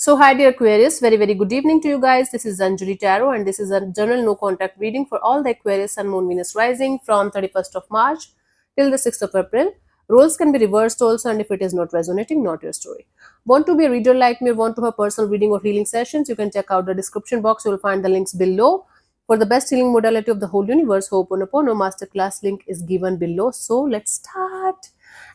So, hi dear Aquarius, very good evening to you guys. This is Anjali Tarot, and this is a general no contact reading for all the Aquarius Sun, Moon, Venus rising from 31st of March till the 6th of April. Roles can be reversed also, and if it is not resonating, not your story. Want to be a reader like me or want to have personal reading or healing sessions, you can check out the description box. You will find the links below. For the best healing modality of the whole universe, Ho'oponopono masterclass link is given below. So, let's start.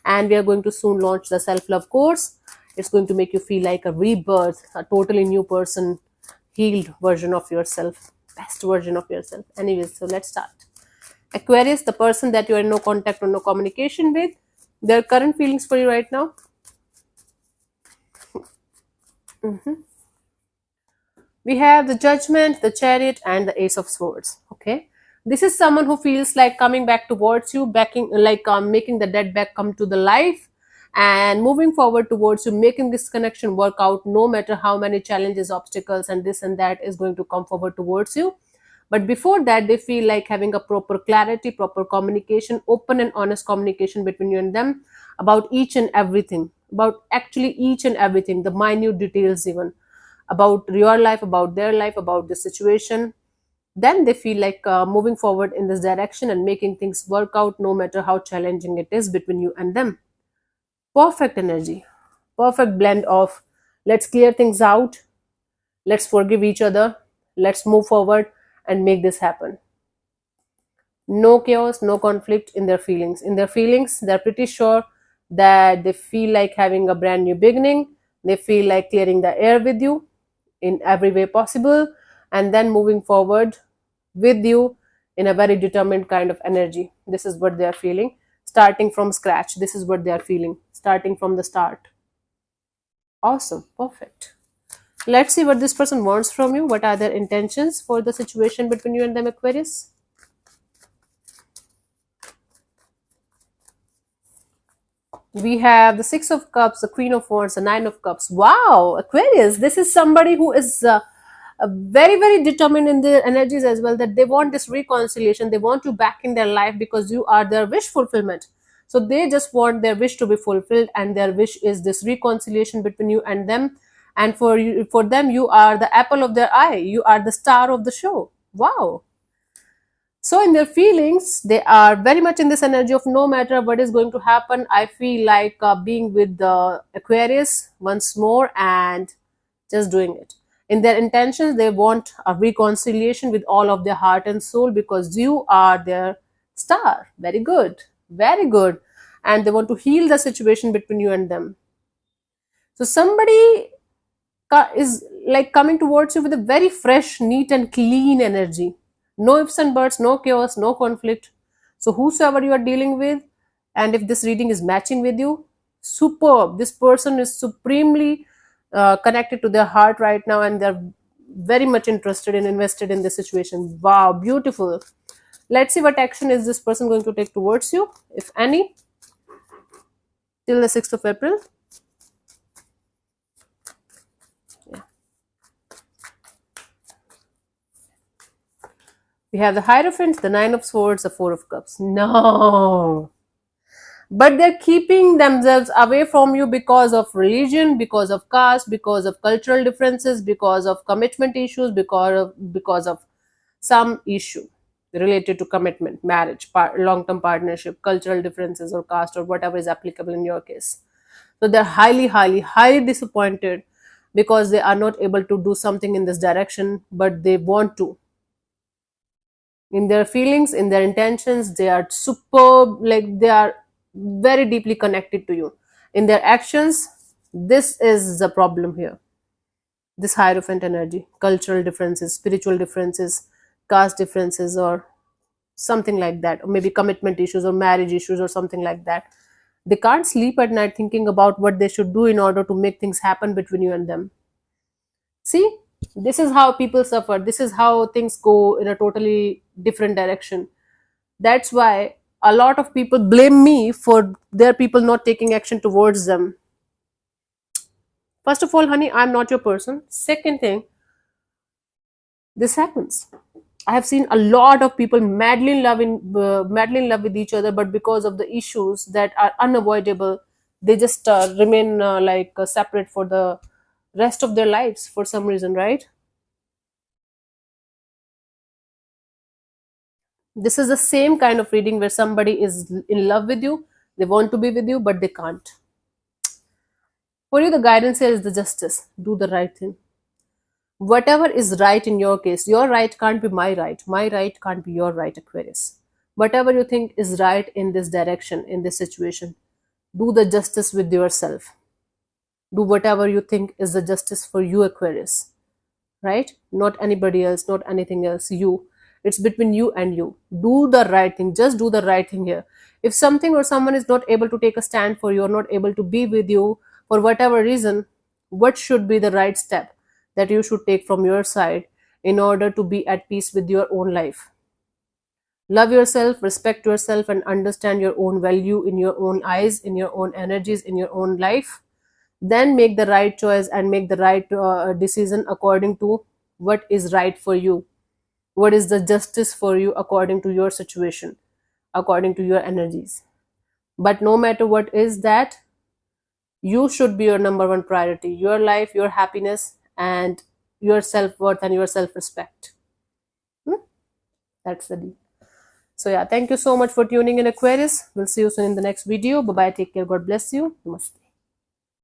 And we are going to soon launch the self-love course. It's going to make you feel like a rebirth, a totally new person, healed version of yourself, best version of yourself. Anyways, so let's start. Aquarius, the person that you are in no contact or no communication with, their current feelings for you right now. We have the Judgment, the Chariot, and the Ace of Swords. Okay, this is someone who feels like coming back towards you, making the dead back come to the life, and moving forward towards you, making this connection work out. No matter how many challenges, obstacles, and this and that is going to come forward towards you. But before that, they feel like having a proper clarity, proper communication, open and honest communication between you and them about each and everything, about actually each and everything, the minute details even about your life, about their life, about the situation. Then they feel like moving forward in this direction and making things work out no matter how challenging it is between you and them. Perfect energy, perfect blend of let's clear things out, let's forgive each other, let's move forward and make this happen. No chaos, no conflict in their feelings. In their feelings, they're pretty sure that they feel like having a brand new beginning. They feel like clearing the air with you in every way possible, and then moving forward with you in a very determined kind of energy. This is what they are feeling. Starting from scratch, this is what they are feeling. Starting from the start. Awesome, perfect. Let's see what this person wants from you. What are their intentions for the situation between you and them, Aquarius? We have the Six of Cups, the Queen of Wands, the Nine of Cups. Wow, Aquarius, this is somebody who is very determined in their energies as well, that they want this reconciliation. They want you back in their life because you are their wish fulfillment. So they just want their wish to be fulfilled, and their wish is this reconciliation between you and them. And for them, you are the apple of their eye. You are the star of the show. Wow. So in their feelings, they are very much in this energy of no matter what is going to happen, I feel like being with the Aquarius once more and just doing it. In their intentions, they want a reconciliation with all of their heart and soul because you are their star. Very good. Very good. And they want to heal the situation between you and them. So somebody is like coming towards you with a very fresh, neat and clean energy. No ifs and buts, no chaos, no conflict. So whosoever you are dealing with, and if this reading is matching with you, superb. This person is supremely connected to their heart right now, and they're very much interested and invested in this situation. Wow, beautiful. Let's see what action is this person going to take towards you, if any, till the 6th of April. We have the Hierophant, the Nine of Swords, the Four of Cups. No. But they're keeping themselves away from you because of religion, because of caste, because of cultural differences, because of commitment issues, because of some issue related to commitment, marriage, long-term partnership, cultural differences, or caste, or whatever is applicable in your case. So they're highly disappointed because they are not able to do something in this direction, but they want to. In their feelings, in their intentions, they are superb, like they are very deeply connected to you. In their actions, this is the problem here. This Hierophant energy, cultural differences, spiritual differences, caste differences, or something like that, or maybe commitment issues or marriage issues or something like that. They can't sleep at night thinking about what they should do in order to make things happen between you and them. See, this is how people suffer. This is how things go in a totally different direction. That's why a lot of people blame me for their people not taking action towards them. First of all, honey, I'm not your person. Second thing, this happens. I have seen a lot of people madly in love with each other, but because of the issues that are unavoidable, they just remain separate for the rest of their lives for some reason, right? This is the same kind of reading where somebody is in love with you, they want to be with you, but they can't. For you, the guidance here is the justice. Do the right thing. Whatever is right in your case, your right can't be my right can't be your right, Aquarius. Whatever you think is right in this direction, in this situation, do the justice with yourself. Do whatever you think is the justice for you, Aquarius, right? Not anybody else, not anything else, you. It's between you and you. Do the right thing, just do the right thing here. If something or someone is not able to take a stand for you or not able to be with you for whatever reason, what should be the right step that you should take from your side in order to be at peace with your own life? Love yourself, respect yourself, and understand your own value in your own eyes, in your own energies, in your own life. Then make the right choice and make the right decision according to what is right for you, what is the justice for you according to your situation, according to your energies. But no matter what is that, you should be your number one priority, your life, your happiness, and your self-worth and your self-respect. Hmm? That's the deal. So yeah, thank you so much for tuning in, Aquarius. We'll see you soon in the next video. Bye bye, take care, God bless you. Namaste.